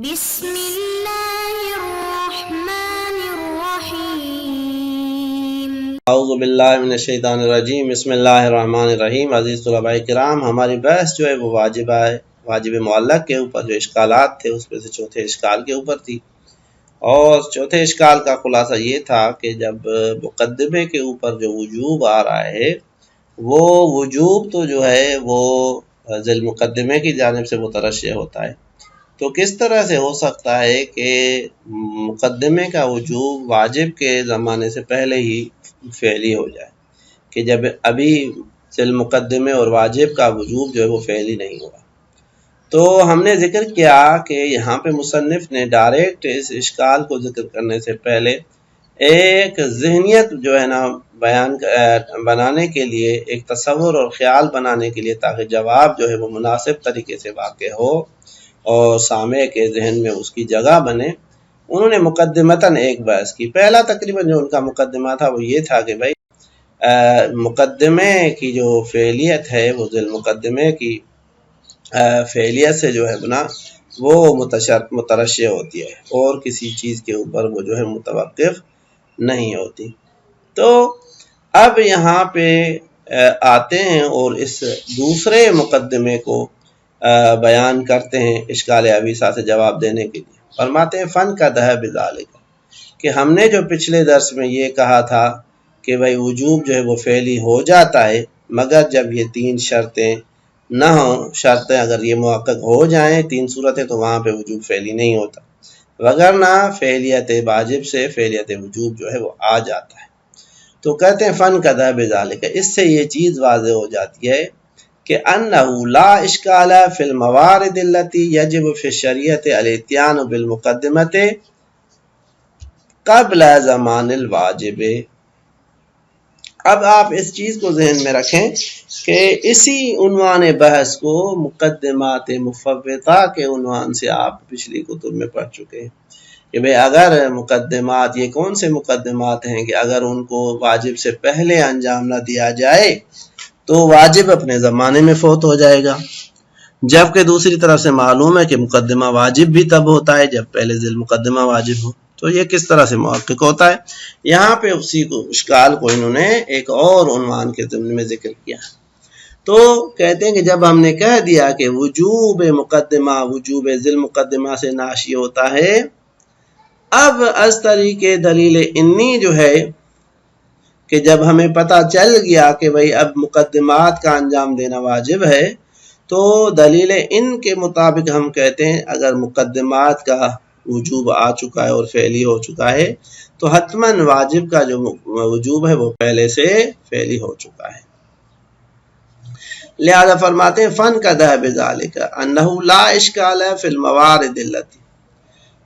بسم اللہ الرحمن الرحیم۔ اعوذ باللہ من الشیطان الرجیم، بسم اللہ الرحمن الرحیم۔ عزیز طلباء کرام، ہماری بحث جو ہے وہ واجب معلق کے اوپر جو اشکالات تھے اس میں سے چوتھے اشکال کے اوپر تھی، اور چوتھے اشکال کا خلاصہ یہ تھا کہ جب مقدمے کے اوپر جو وجوب آ رہا ہے وہ وجوب تو جو ہے وہ ذیل مقدمے کی جانب سے مترشح ہوتا ہے، تو کس طرح سے ہو سکتا ہے کہ مقدمے کا وجوب واجب کے زمانے سے پہلے ہی فعلی ہو جائے، کہ جب ابھی ذیل مقدمے اور واجب کا وجوب جو ہے وہ فعلی نہیں ہوا۔ تو ہم نے ذکر کیا کہ یہاں پہ مصنف نے ڈائریکٹ اس اشکال کو ذکر کرنے سے پہلے ایک ذہنیت جو ہے نا بنانے کے لیے، ایک تصور اور خیال بنانے کے لیے، تاکہ جواب جو ہے وہ مناسب طریقے سے واقع ہو اور سامع کے ذہن میں اس کی جگہ بنے، انہوں نے مقدمتاً ایک بحث کی۔ پہلا تقریباً جو ان کا مقدمہ تھا وہ یہ تھا کہ بھائی مقدمے کی جو فعلیت ہے وہ ذیل مقدمے کی فعلیت سے جو ہے بنا وہ مترشح ہوتی ہے اور کسی چیز کے اوپر وہ جو ہے متوقف نہیں ہوتی۔ تو اب یہاں پہ آتے ہیں اور اس دوسرے مقدمے کو بیان کرتے ہیں اشکال ابیسا سے جواب دینے کے لیے۔ فرماتے ہیں فن کا دہ بذالک، کہ ہم نے جو پچھلے درس میں یہ کہا تھا کہ بھائی وجوب جو ہے وہ فعلی ہو جاتا ہے مگر جب یہ تین شرطیں نہ ہوں، شرطیں اگر یہ محقق ہو جائیں، تین صورتیں، تو وہاں پہ وجوب فعلی نہیں ہوتا، وگرنہ فعلیت واجب سے فعلیت وجوب جو ہے وہ آ جاتا ہے۔ تو کہتے ہیں فن کا دہ بذالک، اس سے یہ چیز واضح ہو جاتی ہے کہ انہ لا اشکال فی الموارد التی یجب فی الشریعۃ الاتیان بالمقدمۃ قبل زمان الواجب۔ اب آپ اس چیز کو ذہن میں رکھیں کہ اسی عنوان بحث کو مقدمات مفوضہ کے عنوان سے آپ پچھلی کتب میں پڑھ چکے ہیں کہ بھئی اگر مقدمات، یہ کون سے مقدمات ہیں کہ اگر ان کو واجب سے پہلے انجام نہ دیا جائے تو واجب اپنے زمانے میں فوت ہو جائے گا، جبکہ دوسری طرف سے معلوم ہے کہ مقدمہ واجب بھی تب ہوتا ہے جب پہلے ذیل مقدمہ واجب ہو، تو یہ کس طرح سے محقق ہوتا ہے؟ یہاں پہ اسی کو اشکال کو انہوں نے ایک اور عنوان کے ضمن میں ذکر کیا۔ تو کہتے ہیں کہ جب ہم نے کہہ دیا کہ وجوب مقدمہ وجوب ذیل مقدمہ سے ناشی ہوتا ہے، اب از طریق دلیل انی جو ہے کہ جب ہمیں پتہ چل گیا کہ بھئی اب مقدمات کا انجام دینا واجب ہے، تو دلیل ان کے مطابق ہم کہتے ہیں اگر مقدمات کا وجوب آ چکا ہے اور فعلی ہو چکا ہے تو حتماً واجب کا جو وجوب ہے وہ پہلے سے فعلی ہو چکا ہے۔ لہذا فرماتے ہیں فن کا دہ بذالک انہ لا اشکال فی الموارد التی،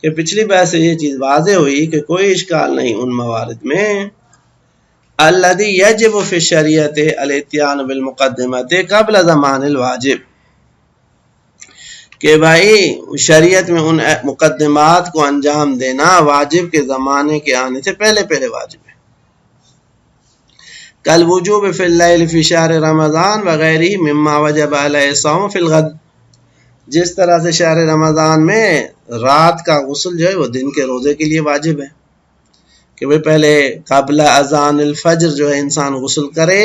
کہ پچھلی بحث سے یہ چیز واضح ہوئی کہ کوئی اشکال نہیں ان موارد میں الذی یجب فی الشریعۃ الاتیان بالمقدمۃ قبل زمان الواجب، کہ بھائی شریعت میں ان مقدمات کو انجام دینا واجب کے زمانے کے آنے سے پہلے پہلے واجب ہے۔ کل وجوب فی اللیل فی شہر رمضان وغیرہ مما وجب علیہ الصوم فی الغد، جس طرح سے شہر رمضان میں رات کا غسل جو ہے وہ دن کے روزے کے لیے واجب ہے، کہ وہ پہلے قبل اذان الفجر جو ہے انسان غسل کرے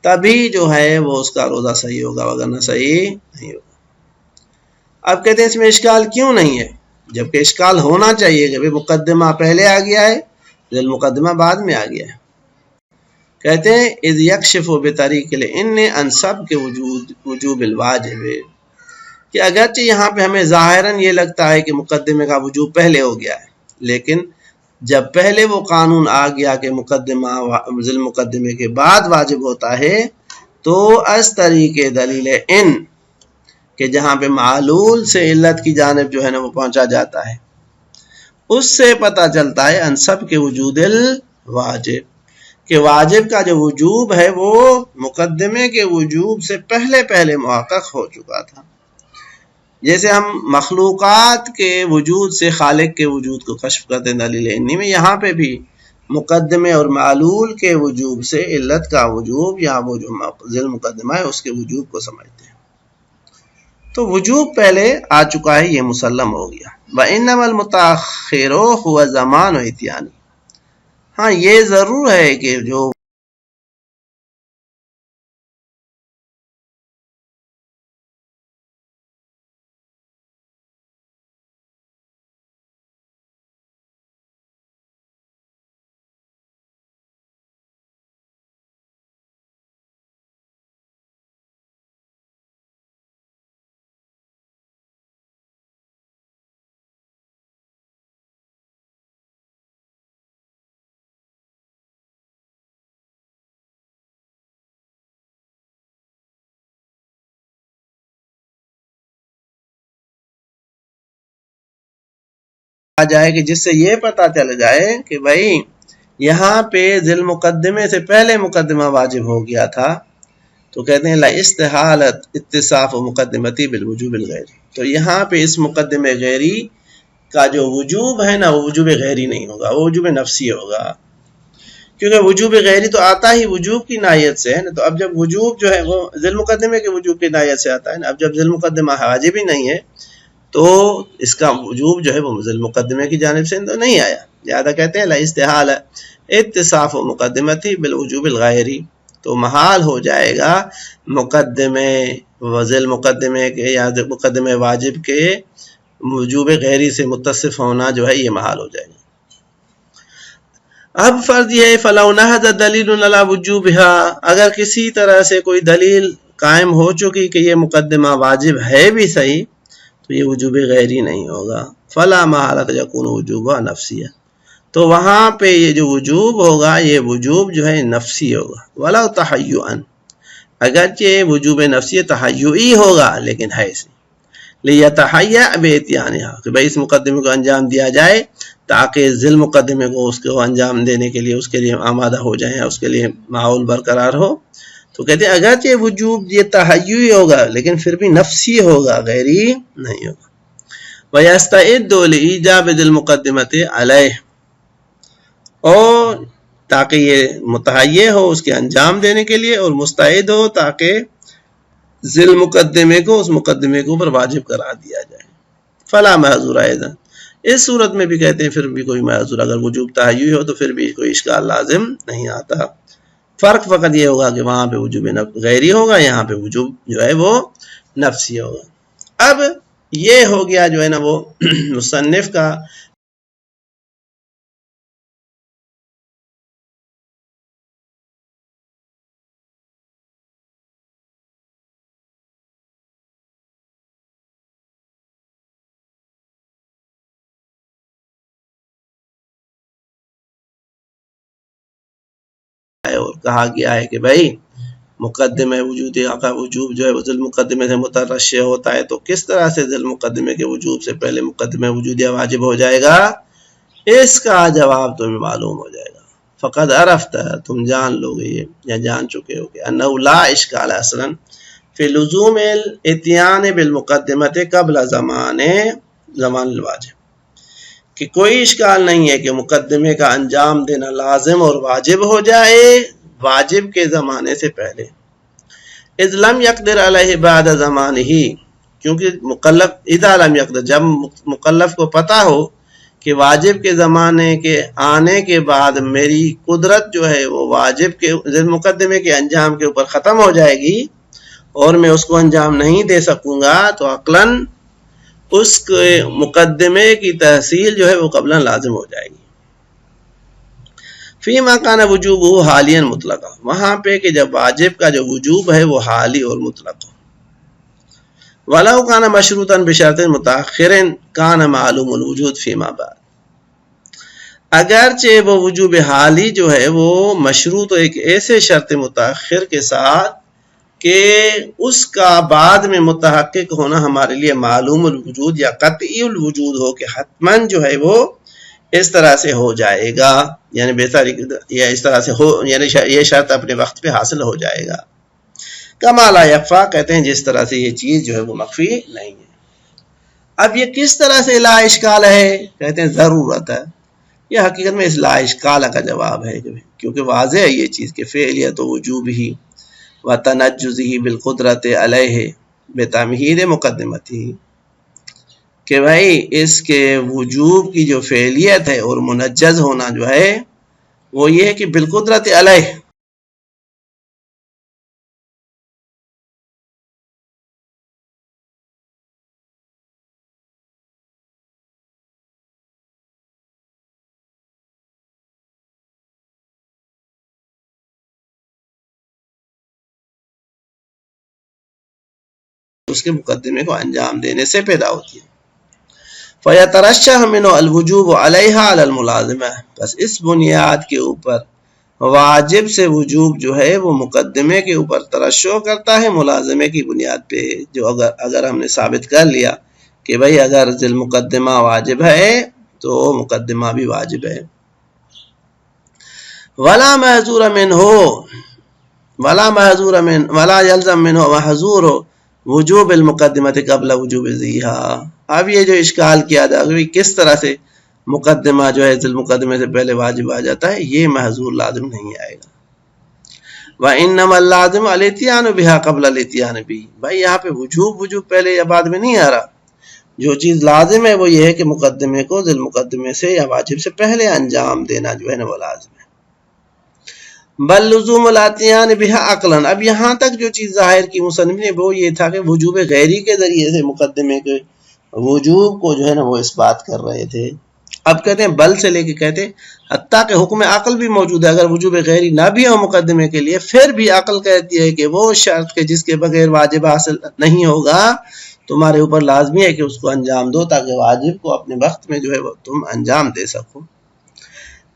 تبھی جو ہے وہ اس کا روزہ صحیح ہوگا، وگرنہ صحیح نہیں ہوگا۔ اب کہتے ہیں اس میں اشکال کیوں نہیں ہے، جبکہ اشکال ہونا چاہیے کہ مقدمہ پہلے آ گیا ہے، ذیل مقدمہ بعد میں آ گیا ہے۔ کہتے ہیں اذ یکشف بطریق الان عن سبق وجوب الواجب، کہ اگرچہ یہاں پہ ہمیں ظاہراً یہ لگتا ہے کہ مقدمے کا وجوب پہلے ہو گیا ہے، لیکن جب پہلے وہ قانون آ گیا کہ مقدمہ ذیل مقدمے کے بعد واجب ہوتا ہے، تو از طریق دلیل ان، کہ جہاں پہ معلول سے علت کی جانب جو ہے نا وہ پہنچا جاتا ہے، اس سے پتہ چلتا ہے ان سب کے وجود الواجب، کہ واجب کا جو وجوب ہے وہ مقدمے کے وجوب سے پہلے پہلے محقق ہو چکا تھا۔ جیسے ہم مخلوقات کے وجود سے خالق کے وجود کو کشف کرتے ہیں دلیل انی میں، یہاں پہ بھی مقدمے اور معلول کے وجوب سے علت کا وجوب یا وہ جو ذیل مقدمہ ہے اس کے وجوب کو سمجھتے ہیں۔ تو وجوب پہلے آ چکا ہے، یہ مسلم ہو گیا۔ وَإِنَّمَا الْمُتَأَخِّرُ هُوَ زَمَانُ اتيان، ہاں یہ ضرور ہے کہ جو آ جائے کہ جس سے یہ پتہ چل جائے کہ بھائی یہاں پہ ذی المقدمے سے پہلے مقدمہ واجب ہو گیا تھا، تو کہتے ہیں لا استحالت اتصاف مقدمتی بالوجوب الغیری، تو یہاں پہ اس مقدمے غیری کا جو وجوب ہے نا وہ وجوب غیری نہیں ہوگا، وہ وجوب نفسی ہوگا، کیونکہ وجوب غیری تو آتا ہی وجوب کی نائیت سے ہے نا۔ تو اب جب وجوب جو ہے وہ ذی المقدمے کے وجوب کی نائیت سے آتا ہے نا، اب جب ذی المقدمہ واجب ہی نہیں ہے تو اس کا وجوب جو ہے وہ ذی المقدمے کی جانب سے تو نہیں آیا، لہذا کہتے ہیں لا استحالہ اتصاف مقدمتی بالوجوب الغیری، تو محال ہو جائے گا مقدمے ذی المقدمے کے یا مقدمے واجب کے وجوب غیری سے متصف ہونا جو ہے یہ محال ہو جائے گا۔ اب فرض یہ ہے فَلَوْ نَهَضَ دَلِيلٌ عَلَى وُجُوبِهَا، اگر کسی طرح سے کوئی دلیل قائم ہو چکی کہ یہ مقدمہ واجب ہے بھی صحیح تو یہ وجوب غیری نہیں ہوگا، فَلَا مَحَالَةَ يَكُونُ وُجُوبُهَا نَفْسِيًّا، تو وہاں پہ یہ جو وجوب ہوگا یہ وجوب جو ہے نفسی ہوگا، وَلَوْ تَحَيُّعًا، اگرچہ وجوب نفسی تحیعی ہوگا لیکن ہے اس لِيَتَحَيَّعْ بِإِتْيَانِهَا، کہ بھئی اس مقدمے کو انجام دیا جائے تاکہ ذی المقدمے کو اس کو انجام دینے کے لیے اس کے لیے آمادہ ہو جائیں، اس کے لیے ماحول برقرار ہو، تو کہتے ہیں اگرچہ وجوب یہ تحیعی ہوگا لیکن پھر بھی نفسی ہوگا، غیری نہیں ہوگا۔ وَيَسْتَعِدُّ لِإِيجَابِ ذِي الْمُقَدِّمَةِ عَلَيْهِ، اور تاکہ یہ متحیع ہو اس کے انجام دینے کے لیے اور مستعد ہو تاکہ ذی المقدمے کو اس مقدمے کے اوپر واجب قرار دیا جائے۔ فلا محظور ايضا، اس صورت میں بھی کہتے ہیں پھر بھی کوئی معذور، اگر وجوب تحیعی ہو تو پھر بھی کوئی اشکال لازم نہیں آتا، فرق فقط یہ ہوگا کہ وہاں پہ وجوب غیری ہوگا، یہاں پہ وجوب جو ہے وہ نفسی ہوگا۔ اب یہ ہو گیا جو ہے نا وہ مصنف کا اور کہا گیا ہے کہ بھائی مقدمہ وجوب جو ہے وہ ذی المقدمے سے مترشح ہوتا ہے، تو کس طرح سے ذی المقدمے کے وجوب سے پہلے مقدمہ وجودیہ واجب ہو جائے گا، اس کا جواب تمہیں معلوم ہو جائے گا۔ فقد عرفت، تم جان لو گے یا جان چکے ہو کہ انہ لا اشکال اصلا فی لزوم الاتیان بالمقدمۃ قبل زمان الواجب، کہ کوئی اشکال نہیں ہے کہ مقدمے کا انجام دینا لازم اور واجب ہو جائے واجب کے زمانے سے پہلے، اذ لم یقدر علیہ بعد زمانہ، کیونکہ مکلف اذا لم یقدر، جب مکلف کو پتہ ہو کہ واجب کے زمانے کے آنے کے بعد میری قدرت جو ہے وہ واجب کے مقدمے کے انجام کے اوپر ختم ہو جائے گی اور میں اس کو انجام نہیں دے سکوں گا، تو عقلاً اس کے مقدمے کی تحصیل جو ہے وہ قبلاً لازم ہو جائے گی۔ فیما کان وجوب حالیاً مطلقہ، وہاں پہ کہ جب واجب کا جو وجوب ہے وہ حالی اور مطلق ہو، ولو کان مشروطاً بشرط متأخر کان معلوم الوجود فیما بعد، اگرچہ وہ وجوب حالی جو ہے وہ مشروط ایک ایسے شرط متأخر کے ساتھ کہ اس کا بعد میں متحقق ہونا ہمارے لیے معلوم الوجود یا قطعی الوجود ہو کہ حتماً جو ہے وہ اس طرح سے ہو جائے گا، یعنی بہتر یا اس طرح سے ہو، یعنی یہ شرط اپنے وقت پہ حاصل ہو جائے گا۔ کما لا یخفی، کہتے ہیں جس طرح سے یہ چیز جو ہے وہ مخفی نہیں ہے۔ اب یہ کس طرح سے لا اشکال ہے، کہتے ہیں ضرورت ہے، یہ حقیقت میں اس لا اشکال کا جواب ہے، کیونکہ واضح ہے یہ چیز کہ فعلیت و وجوب ہی و تنجزہ بالقدرت علیہ بتمہید مقدمتی، کہ بھائی اس کے وجوب کی جو فعلیت ہے اور منجز ہونا جو ہے وہ یہ ہے کہ بالقدرت علیہ، اس کے مقدمے کو انجام دینے سے پیدا ہوتی ہے۔ فَيَتَرَشَّحُ مِنْهُ الْوُجُوبُ عَلَيْهَا عَلَى الْمُلَازِمَةِ، بس اس بنیاد کے اوپر واجب سے وجوب جو ہے وہ مقدمے کے اوپر ترشح کرتا ہے ملازمے کی بنیاد پہ، جو اگر ہم نے ثابت کر لیا کہ بھئی اگر ذی المقدمہ واجب ہے تو مقدمہ بھی واجب ہے۔ وَلَا مَحْظُورَ مِنْهُ وَلَا يَلْزَمْ مِنْهُ مَحْظُورُ وجوب المقدمت قبل وجوب ذیہا۔ اب یہ جو اشکال کیا تھا کہ کس طرح سے مقدمہ جو ہے ذی المقدمے سے پہلے واجب آ جاتا ہے، یہ محظور لازم نہیں آئے گا۔ وَإِنَّمَا اللَّازِمُ الْإِتْيَانُ بِهَا قَبْلَ الْإِتْيَانِ بِهِ، بھائی یہاں پہ وجوب پہلے یا بعد میں نہیں آ رہا، جو چیز لازم ہے وہ یہ ہے کہ مقدمے کو ذی المقدمے سے یا واجب سے پہلے انجام دینا جو ہے نا وہ لازم ہے۔ بل لزوم الاتیان بها عقلاً، اب یہاں تک جو چیز ظاہر کی مصنف نے وہ یہ تھا کہ وجوب غیری کے ذریعے سے مقدمے کے وجوب کو جو ہے نا وہ اس بات کر رہے تھے۔ اب کہتے ہیں بل سے لے کے کہتے ہیں حتیٰ کہ حکم عقل بھی موجود ہے، اگر وجوب غیری نہ بھی ہو مقدمے کے لیے پھر بھی عقل کہتی ہے کہ وہ شرط کے جس کے بغیر واجب حاصل نہیں ہوگا تمہارے اوپر لازمی ہے کہ اس کو انجام دو تاکہ واجب کو اپنے وقت میں جو ہے وہ تم انجام دے سکو۔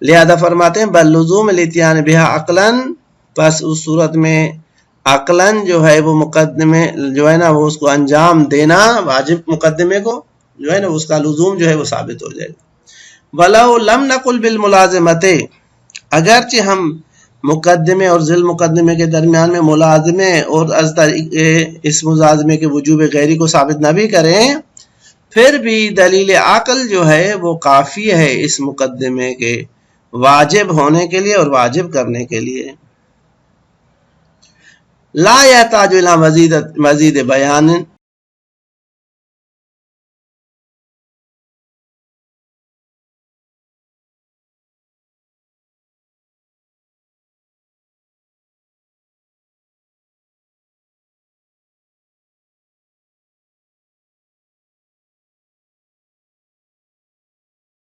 لہذا فرماتے ہیں بل لزوم الاتیان بها عقلاً، پس اس صورت میں عقلاً جو ہے وہ مقدمے جو ہے نا وہ اس کو انجام دینا واجب مقدمے کو جو ہے نا اس کا لزوم جو ہے وہ ثابت ہو جائے گا۔ وَلَوْ لَمْ نَقُلْ بِالْمُلَازِمَةِ، اگرچہ ہم مقدمے اور ذی المقدمے کے درمیان میں ملازمے اور از اس ملازمے کے وجوب غیری کو ثابت نہ بھی کریں، پھر بھی دلیل عقل جو ہے وہ کافی ہے اس مقدمے کے واجب ہونے کے لیے اور واجب کرنے کے لیے۔ لا يحتاج الى مزید بیان،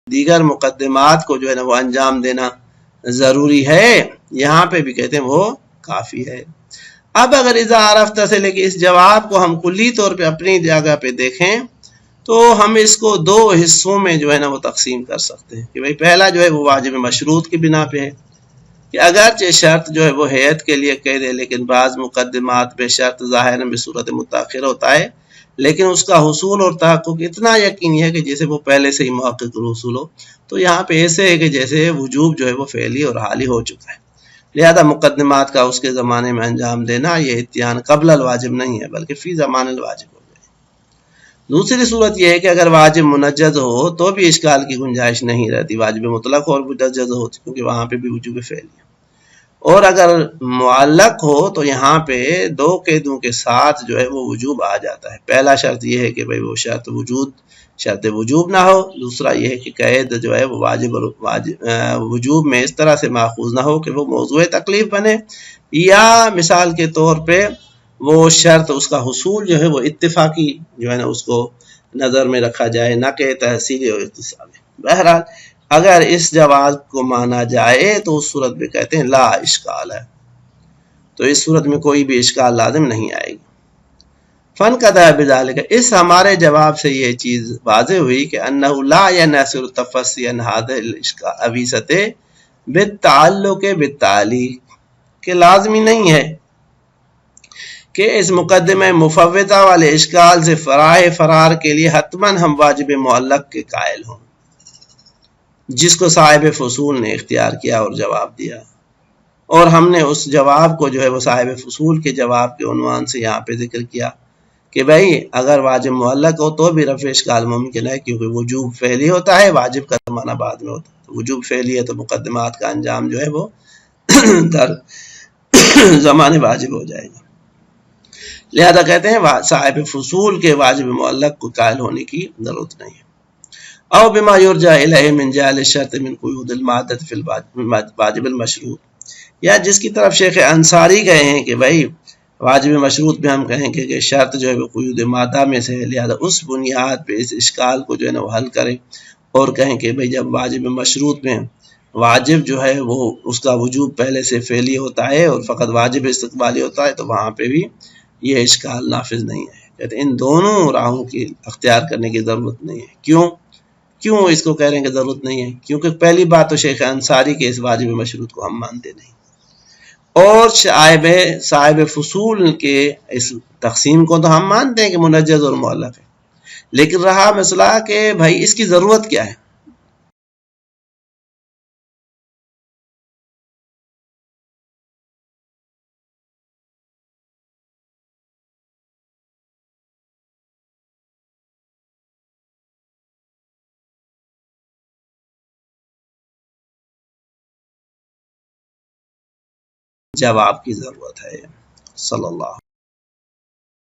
دیگر مقدمات کو جو ہے نا وہ انجام دینا ضروری ہے، یہاں پہ بھی کہتے ہیں وہ کافی ہے۔ اب اگر اذا عرفت سے لے کے اس جواب کو ہم کلی طور پہ اپنی جگہ پہ دیکھیں تو ہم اس کو دو حصوں میں جو ہے نا وہ تقسیم کر سکتے ہیں کہ بھئی پہلا جو ہے وہ واجب مشروط کی بنا پہ ہے کہ اگرچہ شرط جو ہے وہ ہیئت کے لیے کہہ دے لیکن بعض مقدمات پہ شرط ظاہر میں صورت متاخر ہوتا ہے، لیکن اس کا حصول اور تحقق اتنا یقینی ہے کہ جیسے وہ پہلے سے ہی محقق حصول ہو، تو یہاں پہ ایسے ہے کہ جیسے وجوب جو ہے وہ فعلی اور حالی ہو چکا ہے، لہذا مقدمات کا اس کے زمانے میں انجام دینا یہ اتیان قبل الواجب نہیں ہے بلکہ فی زمان الواجب ہو جائے۔ دوسری صورت یہ ہے کہ اگر واجب منجز ہو تو بھی اشکال کی گنجائش نہیں رہتی، واجب مطلق اور منجز ہو کیونکہ وہاں پہ بھی وجوب فعلی ہے، اور اگر معلق ہو تو یہاں پہ دو قیدوں کے ساتھ جو ہے وہ وجوب آ جاتا ہے۔ پہلا شرط یہ ہے کہ بھئی وہ شرط وجوب نہ ہو، دوسرا یہ ہے کہ قید جو ہے وہ وجوب میں اس طرح سے ماخوذ نہ ہو کہ وہ موضوع تکلیف بنے، یا مثال کے طور پہ وہ شرط اس کا حصول جو ہے وہ اتفاقی جو ہے نا اس کو نظر میں رکھا جائے، نہ کہ تحصیلی اور اکتسابی۔ بہرحال اگر اس جواز کو مانا جائے تو اس صورت میں کہتے ہیں لا اشکال ہے، تو اس صورت میں کوئی بھی اشکال لازم نہیں آئے گی۔ فن قضا بذالک، اس ہمارے جواب سے یہ چیز واضح ہوئی کہ انہ لا ینحصر التفصی عن هذه الابیست بالتعلق بالتعلیق، کہ لازمی نہیں ہے کہ اس مقدمہ مفوضہ والے اشکال سے فرار کے لیے حتماً ہم واجب معلق کے قائل ہوں جس کو صاحب فصول نے اختیار کیا اور جواب دیا، اور ہم نے اس جواب کو جو ہے وہ صاحب فصول کے جواب کے عنوان سے یہاں پہ ذکر کیا کہ بھئی اگر واجب معلق ہو تو بھی رفع اشکال ممکن ہے، کیونکہ وجوب فعلی ہوتا ہے، واجب کا زمانہ بعد میں ہوتا ہے، تو وجوب فعلی ہے تو مقدمات کا انجام جو ہے وہ در زمان واجب ہو جائے گا۔ لہذا کہتے ہیں صاحب فصول کے واجب معلق کو قائل ہونے کی ضرورت نہیں ہے. او بما یرجع الیہ من جعل الشرط من قیود المادۃ فی الواجب المشروط، یا جس کی طرف شیخ انصاری گئے ہیں کہ بھائی واجب مشروط میں ہم کہیں کہ شرط جو ہے وہ قیود مادہ میں سے ہے، لہذا اس بنیاد پہ اس اشکال کو جو ہے نا وہ حل کریں اور کہیں کہ بھائی جب واجب مشروط میں واجب جو ہے وہ اس کا وجوب پہلے سے فعلی ہوتا ہے اور فقط واجب استقبالی ہوتا ہے، تو وہاں پہ بھی یہ اشکال نافذ نہیں ہے. کہتے ہیں ان دونوں راہوں کی اختیار کرنے کی ضرورت نہیں ہے. کیوں اس کو کہہ رہے ہیں کہ ضرورت نہیں ہے؟ کیونکہ پہلی بات تو شیخ انصاری کے اس واجب مشروط کو ہم مانتے نہیں، اور صاحب فصول کے اس تقسیم کو تو ہم مانتے ہیں کہ منجز اور معلق ہے، لیکن رہا مسئلہ کہ بھائی اس کی ضرورت کیا ہے. جواب کی ضرورت ہے. صلی اللہ